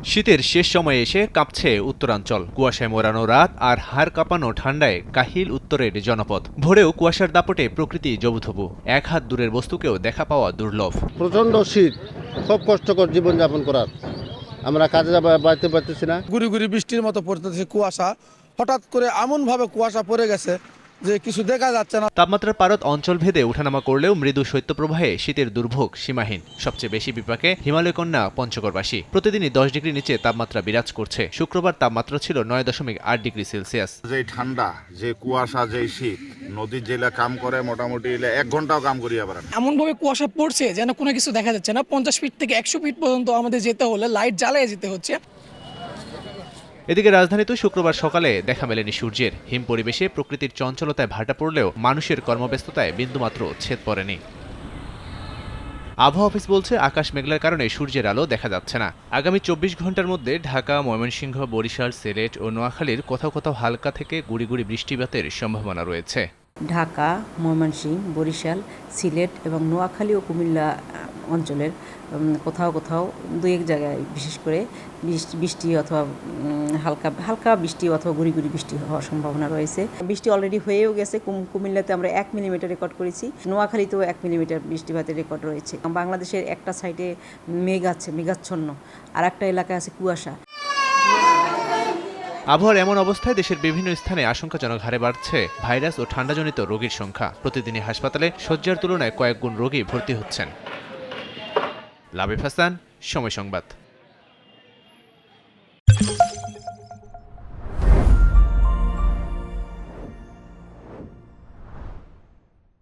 শীতের শেষ সময়ে এসে কাঁপছে উত্তরাঞ্চল। কুয়াশায় মোড়ানো রাত আর হাড় কাঁপানো ঠান্ডায় কাহিল উত্তরের জনপদ। ভোরেও কুয়াশার দাপটে প্রকৃতি জবুথবু, এক হাত দূরের বস্তুকেও দেখা পাওয়া দুর্লভ। প্রচন্ড শীত, খুব কষ্টকর জীবনযাপন করার। আমরা কাজে বাড়তে পারতেছি না। গুড়ি গুড়ি বৃষ্টির মতো পড়তেছে কুয়াশা, হঠাৎ করে এমনভাবে কুয়াশা পড়ে গেছে যে কিছু দেখা যাচ্ছে না। তাপমাত্রার পারদ অঞ্চল ভেদে ওঠানামা করলেও মৃদু শৈত্যপ্রবাহে শীতের দুর্ভোগ সীমাহীন। সবচেয়ে বেশি বিপাকে হিমালয় কন্যা পঞ্চগড়বাসী। প্রতিদিনই 10 ডিগ্রি নিচে তাপমাত্রা বিরাজ করছে। শুক্রবার তাপমাত্রা ছিল 9.8 ডিগ্রি সেলসিয়াস। যে ঠান্ডা, যে কুয়াশা, যে শীত, নদীর জেলা কাম করে মোটামুটি 1 ঘন্টাও কাম করিয়া পারে না। এমনভাবে কুয়াশা পড়ছে যেন কোনো কিছু দেখা যাচ্ছে না। 50 ফিট থেকে 100 ফিট পর্যন্ত আমাদের যেতে হলে লাইট জ্বালিয়ে যেতে হচ্ছে। এদিকে রাজধানীতেও শুক্রবার সকালে দেখা মেলেনি সূর্যের। হিম পরিবেশে প্রকৃতির চঞ্চলতায় ভাটা পড়লেও মানুষের কর্মব্যস্ততায় বিন্দুমাত্র ছেদ পড়েনি। আবহাওয়া অফিস বলছে আকাশ মেঘলার কারণে সূর্যের আলো দেখা যাচ্ছে না। আগামী 24 ঘন্টার মধ্যে ঢাকা, ময়মনসিংহ, বরিশাল, সিলেট ও নোয়াখালীর কোথাও কোথাও হালকা থেকে গুড়ি গুড়ি বৃষ্টিপাতের সম্ভাবনা রয়েছে। ঢাকা, ময়মনসিংহ, বরিশাল, সিলেট এবং নোয়াখালী ও কুমিল্লা অঞ্চলের কোথাও কোথাও দুই এক জায়গায় বিশেষ করে বৃষ্টি অথবা হালকা বৃষ্টি অথবা গুড়ি গুড়ি বৃষ্টি হওয়ার সম্ভাবনা রয়েছে। বৃষ্টি অলরেডি হয়েও গেছে। কুমিল্লাতে আমরা 1 মিলিমিটার রেকর্ড করেছি। নোয়াখালীতেও 1 মিলিমিটার বৃষ্টিপাতের রেকর্ড রয়েছে। বাংলাদেশের একটা সাইডে মেঘ আছে, মেঘাচ্ছন্ন, আর একটা এলাকায় আছে কুয়াশা। আবহাওয়ার এমন অবস্থায় দেশের বিভিন্ন স্থানে আশঙ্কাজনক হারে বাড়ছে ভাইরাস ও ঠান্ডাজনিত রোগীর সংখ্যা। প্রতিদিনই হাসপাতালে শয্যার তুলনায় কয়েক গুণ রোগী ভর্তি হচ্ছেন। লাবিব হাসান, সময় সংবাদ।